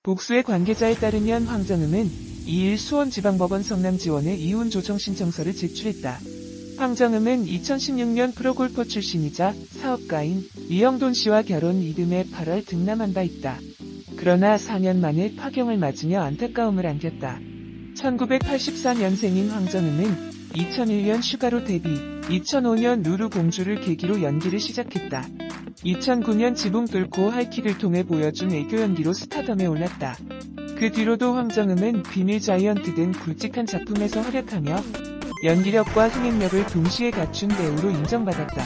복수의 관계자에 따르면 황정음은 2일 수원지방법원 성남지원에 이혼 조정 신청서를 제출했다. 황정음은 2016년 프로골퍼 출신이자 사업가인 이영돈 씨와 결혼 이듬해 8월 등남한 바 있다. 그러나 4년 만에 파경을 맞으며 안타까움을 안겼다. 1984년생인 황정음은 2001년 슈가로 데뷔, 2005년 루루 공주를 계기로 연기를 시작했다. 2009년 지붕 뚫고 하이킥을 통해 보여준 애교 연기로 스타덤에 올랐다. 그 뒤로도 황정음은 비밀 자이언트 등 굵직한 작품에서 활약하며 연기력과 흥행력을 동시에 갖춘 배우로 인정받았다.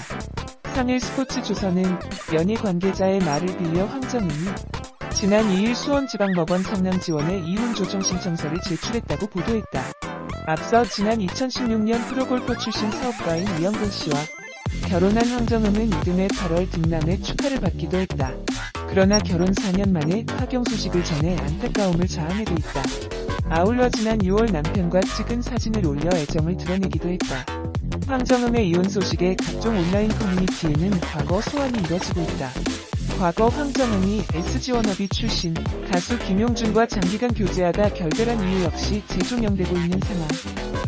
상일 스포츠조선은 연예 관계자의 말을 빌려 황정음이 지난 2일 수원지방법원 성남지원에 이혼 조정 신청서를 제출했다고 보도했다. 앞서 지난 2016년 프로골퍼 출신 사업가인 이영돈 씨와 결혼한 황정음은 이듬해 8월 등남에 축하를 받기도 했다. 그러나 결혼 4년 만에 파경 소식을 전해 안타까움을 자아내고 있다. 아울러 지난 6월 남편과 찍은 사진을 올려 애정을 드러내기도 했다. 황정음의 이혼 소식에 각종 온라인 커뮤니티에는 과거 소환이 이뤄지고 있다. 과거 황정음이 SG워너비 출신 가수 김용준과 장기간 교제하다 결별한 이유 역시 재조명되고 있는 상황.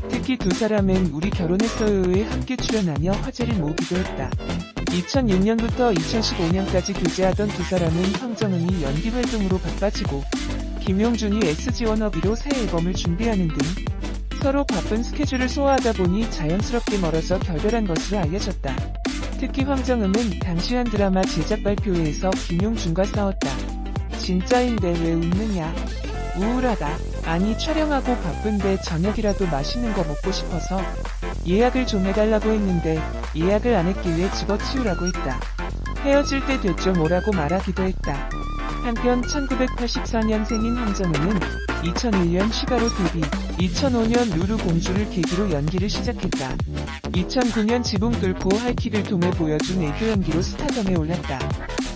특히 두 사람은 우리 결혼했어요에 함께 출연하며 화제를 모으기도 했다. 2006년부터 2015년까지 교제하던 두 사람은 황정음이 연기 활동으로 바빠지고 김용준이 SG워너비로 새 앨범을 준비하는 등 서로 바쁜 스케줄을 소화하다 보니 자연스럽게 멀어져 결별한 것으로 알려졌다. 특히 황정음은 당시 한 드라마 제작 발표회에서 김용준과 싸웠다. 진짜인데 왜 웃느냐? 우울하다. 아니 촬영하고 바쁜데 저녁이라도 맛있는 거 먹고 싶어서 예약을 좀 해달라고 했는데 예약을 안 했길래 집어치우라고 했다. 헤어질 때 됐죠 뭐라고 말하기도 했다. 한편 1984년생인 황정음은 2001년 슈가로 데뷔, 2005년 루루 공주를 계기로 연기를 시작했다. 2009년 지붕 뚫고 하이킥을 통해 보여준 애교 연기로 스타덤에 올랐다.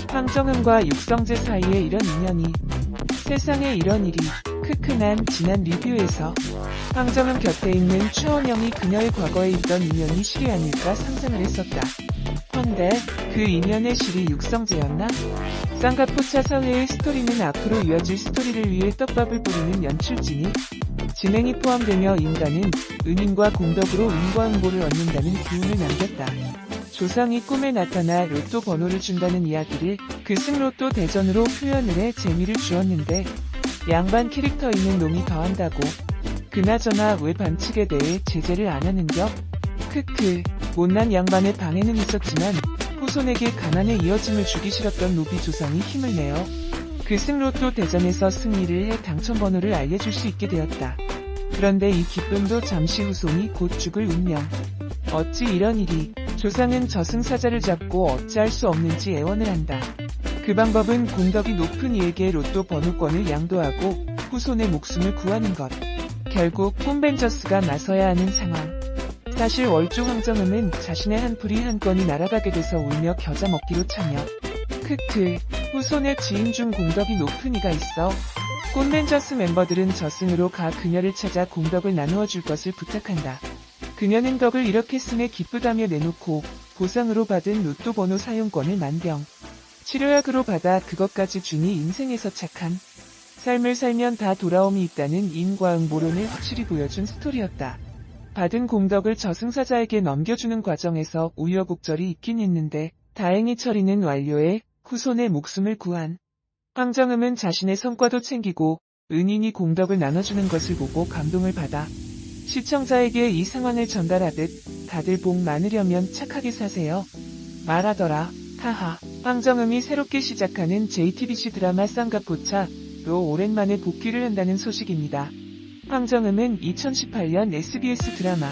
황정음과 육성재 사이에 이런 인연이, 세상에 이런 일이, 크크난 지난 리뷰에서 황정음 곁에 있는 최원영이 그녀의 과거에 있던 인연이 실이 아닐까 상상을 했었다. 헌데 그 인연의 실이 육성재였나? 쌍가포차 사회의 스토리는 앞으로 이어질 스토리를 위해 떡밥을 뿌리는 연출진이 진행이 포함되며 인간은 은인과 공덕으로 운과 응보를 얻는다는 기운을 남겼다. 조상이 꿈에 나타나 로또 번호를 준다는 이야기를 승로또 대전으로 표현을 해 재미를 주었는데 양반 캐릭터 있는 놈이 더한다고. 그나저나 왜 반칙에 대해 제재를 안 하는겨? 크크. 못난 양반의 방해는 있었지만 후손에게 가난의 이어짐을 주기 싫었던 노비 조상이 힘을 내어 승로또 대전에서 승리를 해 당첨번호를 알려줄 수 있게 되었다. 그런데 이 기쁨도 잠시 후손이 곧 죽을 운명. 어찌 이런 일이. 조상은 저승사자를 잡고 어찌할 수 없는지 애원을 한다. 그 방법은 공덕이 높은 이에게 로또 번호권을 양도하고 후손의 목숨을 구하는 것. 결국 폼벤저스가 나서야 하는 상황. 사실 월주 황정음은 자신의 한 풀이 한 건이 날아가게 돼서 울며 겨자 먹기로 참여. 크크. 후손의 지인 중 공덕이 높은 이가 있어. 폼벤저스 멤버들은 저승으로 가 그녀를 찾아 공덕을 나누어 줄 것을 부탁한다. 그녀는 덕을 이렇게 쓰네 기쁘다며 내놓고 보상으로 받은 로또 번호 사용권을 만병 치료약으로 받아 그것까지 주니 인생에서 착한 삶을 살면 다 돌아옴이 있다는 인과응보론을 확실히 보여준 스토리였다. 받은 공덕을 저승사자에게 넘겨주는 과정에서 우여곡절이 있긴 했는데 다행히 처리는 완료해 후손의 목숨을 구한 황정음은 자신의 성과도 챙기고 은인이 공덕을 나눠주는 것을 보고 감동을 받아 시청자에게 이 상황을 전달하듯 다들 복 많으려면 착하게 사세요. 말하더라. 하하. 황정음이 새롭게 시작하는 JTBC 드라마 쌍가포차로 오랜만에 복귀를 한다는 소식입니다. 황정음은 2018년 SBS 드라마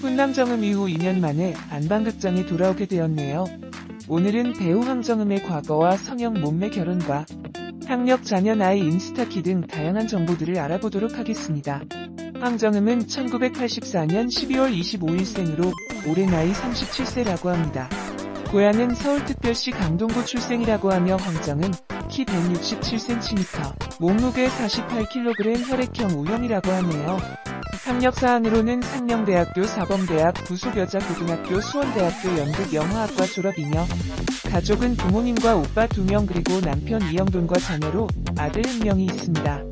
훈남정음 이후 2년 만에 안방극장에 돌아오게 되었네요. 오늘은 배우 황정음의 과거와 성형 몸매 결혼과 학력 자녀 나이 인스타키 등 다양한 정보들을 알아보도록 하겠습니다. 황정음은 1984년 12월 25일생으로 올해 나이 37세라고 합니다. 고향은 서울특별시 강동구 출생이라고 하며 황정음 키 167cm, 몸무게 48kg 혈액형 O형이라고 하네요. 학력사항으로는 상명대학교 사범대학 부속여자고등학교 수원대학교 연극영화학과 졸업이며 가족은 부모님과 오빠 2명 그리고 남편 이영돈과 자녀로 아들 1명이 있습니다.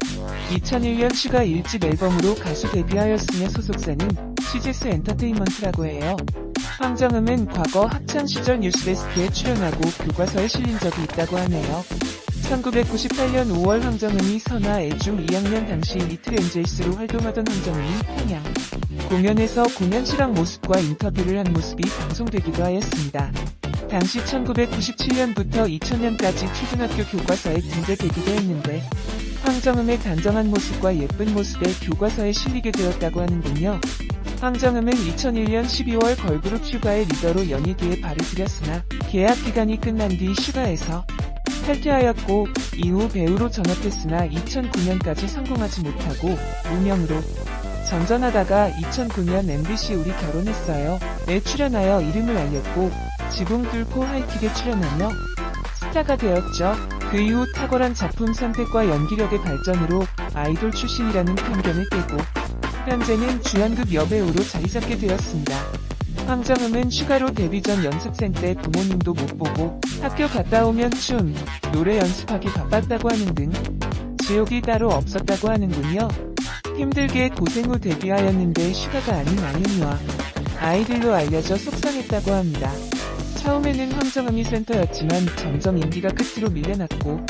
2001년 슈가 1집 앨범으로 가수 데뷔하였으며 소속사는 시제스 엔터테인먼트라고 해요. 황정음은 과거 학창시절 뉴스데스크에 출연하고 교과서에 실린 적이 있다고 하네요. 1998년 5월 황정음이 선화 애중 2학년 당시 리틀엔젤스로 활동하던 황정음이 평양 공연에서 공연 실황 모습과 인터뷰를 한 모습이 방송되기도 하였습니다. 당시 1997년부터 2000년까지 초등학교 교과서에 등재되기도 했는데 황정음의 단정한 모습과 예쁜 모습에 교과서에 실리게 되었다고 하는군요. 황정음은 2001년 12월 걸그룹 슈가의 리더로 연예계에 발을 들였으나 계약 기간이 끝난 뒤 슈가에서 탈퇴하였고 이후 배우로 전업했으나 2009년까지 성공하지 못하고 무명으로 전전하다가 2009년 MBC 우리 결혼했어요 에 출연하여 이름을 알렸고 지붕 뚫고 하이킥에 출연하며 스타가 되었죠. 그 이후 탁월한 작품 선택과 연기력의 발전으로 아이돌 출신이라는 편견을 깨고 현재는 주연급 여배우로 자리잡게 되었습니다. 황정음은 슈가로 데뷔 전 연습생 때 부모님도 못 보고 학교 갔다 오면 춤, 노래 연습하기 바빴다고 하는 등 지옥이 따로 없었다고 하는군요. 힘들게 고생 후 데뷔하였는데 슈가가 아닌 아이유와 아이들로 알려져 속상했다고 합니다. 처음에는 황정음이 센터였지만 점점 인기가 끝으로 밀려났고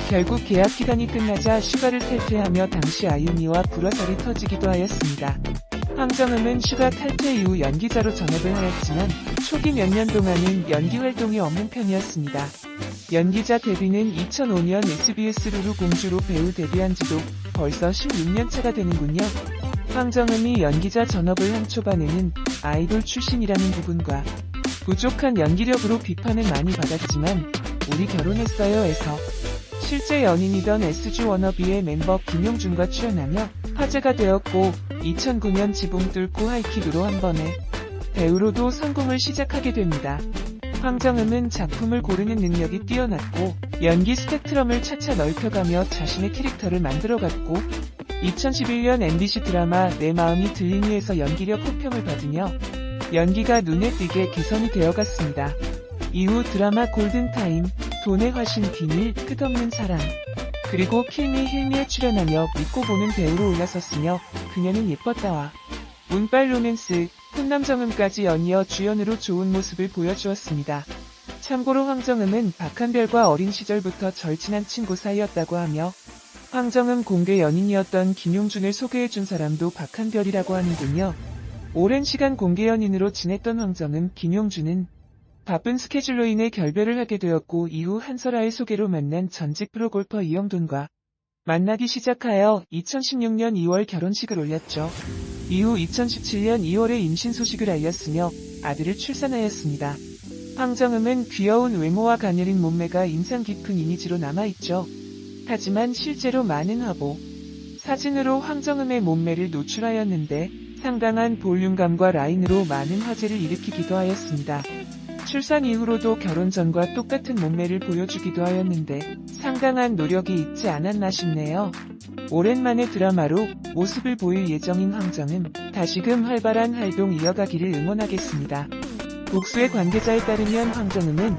결국 계약 기간이 끝나자 슈가를 탈퇴하며 당시 아유미와 불화설이 터지기도 하였습니다. 황정음은 슈가 탈퇴 이후 연기자로 전업을 하였지만 초기 몇 년 동안은 연기 활동이 없는 편이었습니다. 연기자 데뷔는 2005년 SBS 루루 공주로 배우 데뷔한 지도 벌써 16년 차가 되는군요. 황정음이 연기자 전업을 한 초반에는 아이돌 출신이라는 부분과 부족한 연기력으로 비판을 많이 받았지만 우리 결혼했어요에서 실제 연인이던 SG 워너비의 멤버 김용준과 출연하며 화제가 되었고 2009년 지붕 뚫고 하이킥으로 한 번에 배우로도 성공을 시작하게 됩니다. 황정음은 작품을 고르는 능력이 뛰어났고 연기 스펙트럼을 차차 넓혀가며 자신의 캐릭터를 만들어갔고 2011년 MBC 드라마 내 마음이 들리니에서 연기력 호평을 받으며 연기가 눈에 띄게 개선이 되어갔습니다. 이후 드라마 골든타임, 돈의 화신 비밀, 끝없는 사랑, 그리고 킬미 힐미에 출연하며 믿고 보는 배우로 올라섰으며 그녀는 예뻤다와 운빨 로맨스, 훈남정음까지 연이어 주연으로 좋은 모습을 보여주었습니다. 참고로 황정음은 박한별과 어린 시절부터 절친한 친구 사이였다고 하며 황정음 공개 연인이었던 김용준을 소개해준 사람도 박한별이라고 하는군요. 오랜 시간 공개 연인으로 지냈던 황정음, 김용준은 바쁜 스케줄로 인해 결별을 하게 되었고 이후 한설아의 소개로 만난 전직 프로골퍼 이영돈과 만나기 시작하여 2016년 2월 결혼식을 올렸죠. 이후 2017년 2월에 임신 소식을 알렸으며 아들을 출산하였습니다. 황정음은 귀여운 외모와 가녀린 몸매가 인상 깊은 이미지로 남아있죠. 하지만 실제로 많은 화보, 사진으로 황정음의 몸매를 노출하였는데 상당한 볼륨감과 라인으로 많은 화제를 일으키기도 하였습니다. 출산 이후로도 결혼 전과 똑같은 몸매를 보여주기도 하였는데 상당한 노력이 있지 않았나 싶네요. 오랜만에 드라마로 모습을 보일 예정인 황정음, 다시금 활발한 활동 이어가기를 응원하겠습니다. 복수의 관계자에 따르면 황정음은